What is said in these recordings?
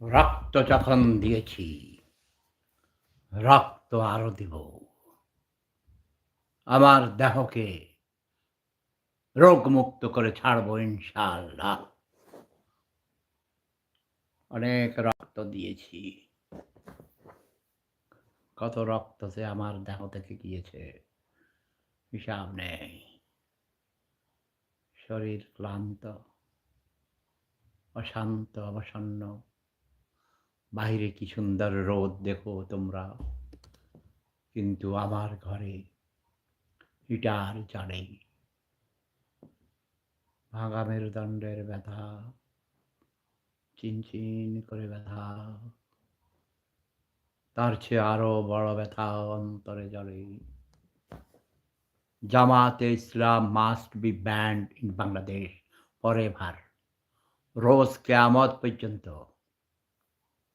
রক্ত যখন দিয়েছি, রক্ত আরো দিব। আমার দেহকে রোগমুক্ত করে ছাড়বো ইনশাআল্লাহ। অনেক রক্ত দিয়েছি। কত রক্ত যে আমার দেহ থেকে গিয়েছে হিসাব নেই। শরীর ক্লান্ত, অশান্ত, অবসন্ন। বাহিরে কি সুন্দর রোদ দেখো তোমরা, কিন্তু আমার ঘরে হিটার জ্বলে। ভাঙা মেরুদণ্ডের ব্যথা, চিনচিন করে ব্যথা। তার চেয়ে আরো বড় ব্যথা অন্তরে জ্বলে। Jamaate Islam must be banned in Bangladesh forever. রোজ কেয়ামত পর্যন্ত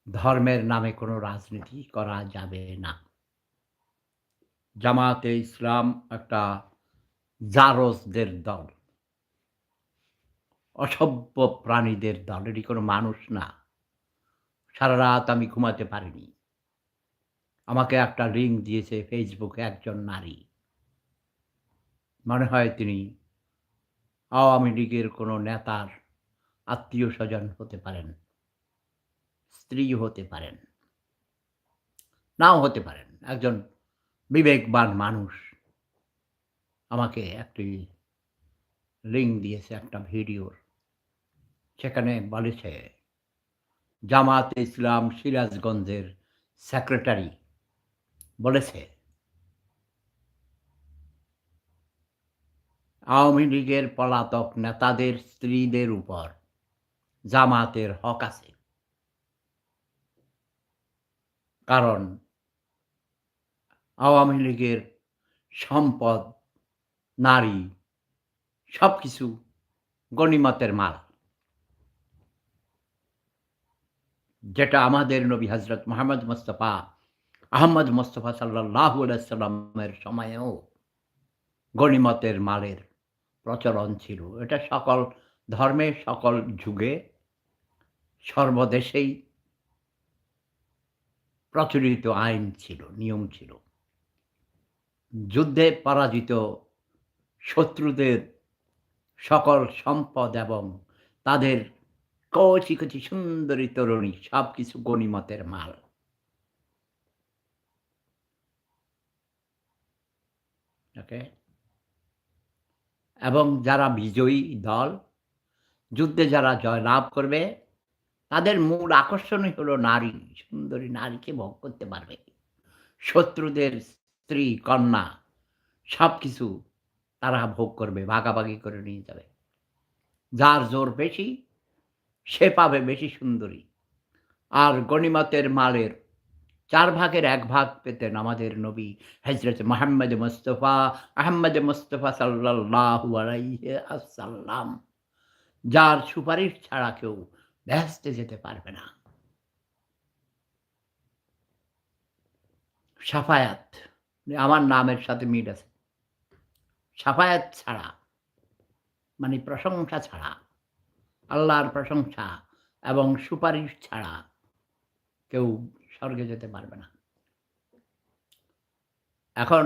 ধর্মের নামে কোনো রাজনীতি করা যাবে না। জামাতে ইসলাম একটা জারজদের দল, অসভ্য প্রাণীদের দল। এটি কোনো মানুষ না। সারা রাত আমি ঘুমাতে পারিনি। আমাকে একটা লিঙ্ক দিয়েছে ফেসবুকে একজন নারী। মনে হয় তিনি আওয়ামী লীগের কোনো নেতার আত্মীয় স্বজন হতে পারেন, স্ত্রী হতে পারেন, নাও হতে পারেন। একজন বিবেকবান মানুষ আমাকে একটি লিঙ্ক দিয়েছে একটা ভিডিওর। সেখানে বলেছে জামাতে ইসলাম সিরাজগঞ্জের সেক্রেটারি বলেছে আওয়ামী লীগের পলাতক নেতাদের স্ত্রীদের উপর জামাতের হক আছে। কারণ আওয়ামী লীগের সম্পদ, নারী, সবকিছু গনিমতের মাল, যেটা আমাদের নবী হজরত মোহাম্মদ মুস্তফা আহমদ মুস্তফা সাল্লাল্লাহু আলাইহি সাল্লামের সময়েও গনিমতের মালের প্রচলন ছিল। এটা সকল ধর্মে, সকল যুগে, সর্বদেশেই প্রচলিত আইন ছিল, নিয়ম ছিল। যুদ্ধে পরাজিত শত্রুদের সকল সম্পদ এবং তাদের কচি কচি সুন্দরী তরুণী সবকিছু গনিমতের মাল। ওকে? এবং যারা বিজয়ী দল, যুদ্ধে যারা জয়লাভ করবে, তাদের মূল আকর্ষণই হলো নারী, সুন্দরী নারীকে ভোগ করতে পারবে। শত্রুদের স্ত্রী, কন্যা সবকিছু তারা ভোগ করবে, ভাগাভাগি করে নিয়ে যাবে। যার জোর বেশি সে পাবে বেশি সুন্দরী। আর গনিমতের মালের ৪ ভাগের ১ ভাগ পেতেন আমাদের নবী হযরত মুহাম্মদ মুস্তাফা আহমদ মুস্তাফা সাল্লাল্লাহু আলাইহি ওয়াসাল্লাম, যার সুপারিশ ছাড়া কেউ বেহেশতে যেতে পারবে না। শাফায়াত, আমার নামের সাথে মিল আছে। শাফায়াত ছাড়া মানে প্রশংসা ছাড়া, আল্লাহর প্রশংসা এবং সুপারিশ ছাড়া কেউ স্বর্গে যেতে পারবে না। এখন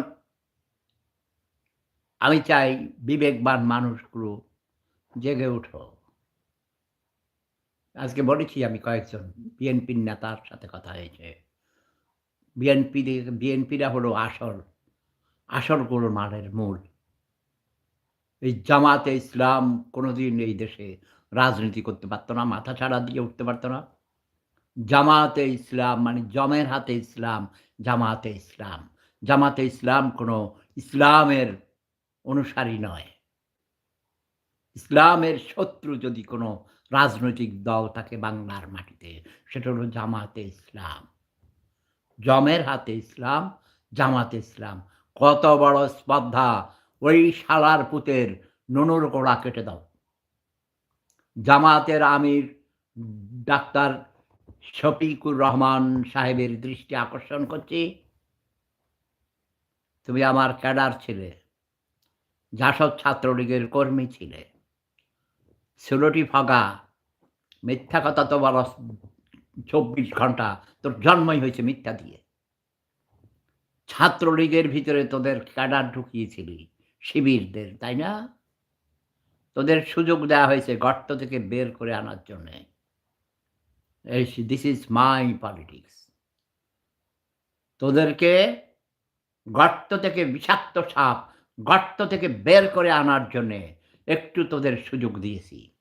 আমি চাই বিবেকবান মানুষগুলো জেগে উঠো। আজকে বলেছি আমি কয়েকজন বিএনপির নেতার সাথে কথা হয়েছে। বিএনপিরা হলো আসল গোলমালের মূল। এই জামাতে ইসলাম কোনোদিন এই দেশে রাজনীতি করতে পারত না, মাথাচাড়া দিয়ে উঠতে পারত না। জামাতে ইসলাম মানে জমের হাতে ইসলাম, জামাতে ইসলাম। জামাতে ইসলাম কোনো ইসলামের অনুসারী নয়। ইসলামের শত্রু যদি কোনো রাজনৈতিক দল থাকে বাংলার মাটিতে, সেটা হলো জামাতে ইসলাম। জমের হাতে ইসলাম, জামাতে ইসলাম। কত বড় স্পর্ধা! ওই শালার পুতের নুনুর গোড়া কেটে দাও। জামাতের আমির ডাক্তার শফিকুর রহমান সাহেবের দৃষ্টি আকর্ষণ করছি। তুমি আমার ক্যাডার ছিলে, জাসদ ছাত্রলীগের কর্মী ছিলে। ১৬টি ফগা, মিথ্যা কথা তো বলো 24 ঘন্টা তোর জন্মই হয়েছে মিথ্যা দিয়ে। ছাত্রলীগের ভিতরে তোদের ক্যাডার ঢুকিয়েছিলি শিবিরদের, তাই না? তোদের সুযোগ দেওয়া হয়েছে গর্ত থেকে বের করে আনার জন্যে। This is my politics. তোদেরকে গর্ত থেকে বিষাক্ত সাপ গর্ত থেকে বের করে আনার জন্যে একটু তোদের সুযোগ দিয়েছি।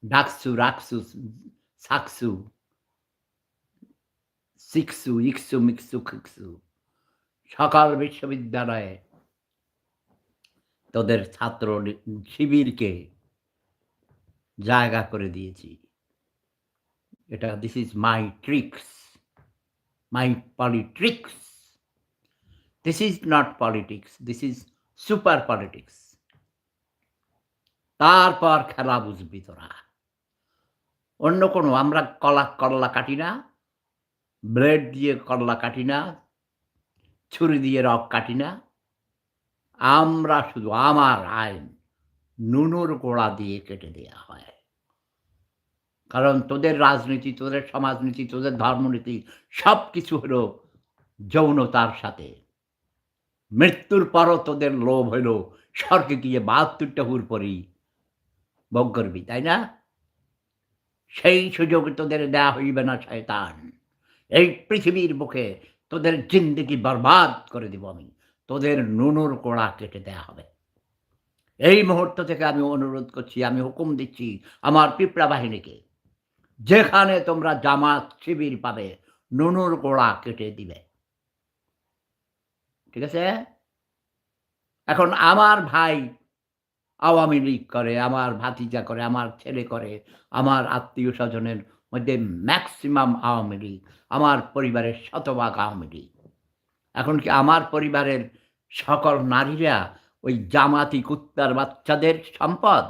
ডাকসু, রাকসু, সাকসু, সিকসু, ইকসু, মিকসু, খিকসু সকল বিশ্ববিদ্যালয়ে তোদের ছাত্র শিবিরকে জায়গা করে দিয়েছি। এটা this is my tricks, my politricks. This is not politics, this is super politics. তারপর খেলা বুঝবি তোরা। অন্য কোনো আমরা করলা কাটি না, ব্লেড দিয়ে করলা কাটি না, ছুরি দিয়ে রক কাটি না। আমরা শুধু আমার আইন নুনুর গোড়া দিয়ে কেটে দেয়া হয়। কারণ তোদের রাজনীতি, তোদের সমাজনীতি, তোদের ধর্মনীতি সবকিছু হলো যৌনতার সাথে। মৃত্যুর পরও তোদের লোভ হইল স্বর্গে গিয়ে ৭২টা হুর পরেই ভোগ করবি, তাই না? সেই সুযোগ তোদের দেয়া হইবে না শয়তান। এই পৃথিবীর বুকে তোদের জিন্দেগি বরবাদ করে দিব আমি। তোদের নুনুর গোড়া কেটে দেয়া হবে। এই মুহূর্ত থেকে আমি অনুরোধ করছি, আমি হুকুম দিচ্ছি আমার পিঁপড়া বাহিনীকে, যেখানে তোমরা জামাত শিবির পাবে নুনুর গোড়া কেটে দিবে। ঠিক আছে? এখন আমার ভাই আওয়ামী লীগ করে, আমার ভাতিজা করে, আমার ছেলে করে, আমার আত্মীয়-স্বজনের মধ্যে ম্যাক্সিমাম আওয়ামী লীগ, আমার পরিবারের শতভাগ আওয়ামী লীগ। এখন কি আমার পরিবারের সকল নারীরা ওই জামাতি কুত্তার বাচ্চাদের সম্পদ?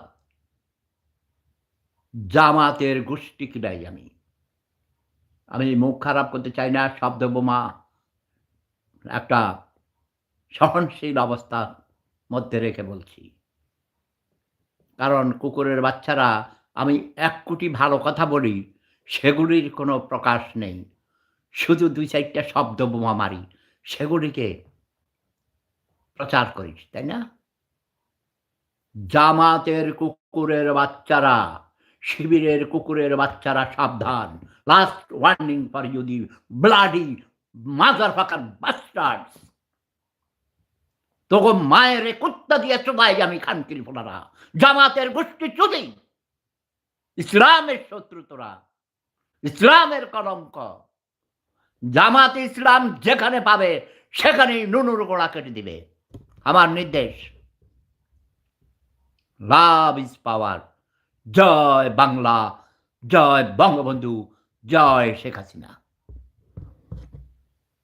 জামাতের গোষ্ঠী কিনাই আমি। আমি মুখ খারাপ করতে চাই না, শব্দ বোমা একটা সহনশীল অবস্থার মধ্যে রেখে বলছি। কারণ কুকুরের বাচ্চারা, আমি ১ কোটি ভালো কথা বলি, সেগুলির কোনো প্রকাশ নেই। শুধু ২-৪ টা শব্দ বোমা মারি, সেগুলিকে প্রচার করিস, তাই না? জামাতের কুকুরের বাচ্চারা, শিবিরের কুকুরের বাচ্চারা সাবধান। Last warning for you the bloody motherfucker bastards. তোগো মায়েরে কুত্তা দিয়ে চোদাই আমি খানকির ফোলারা। জামাতের গোষ্ঠী চুদি। ইসলামের শত্রু তোরা, ইসলামের কলঙ্ক। জামাত ইসলাম যেখানে পাবে সেখানেই নুনুর গোড়া কেটে দিবে। আমার নির্দেশ। Love is power. জয় বাংলা, জয় বঙ্গবন্ধু, জয় শেখ হাসিনা।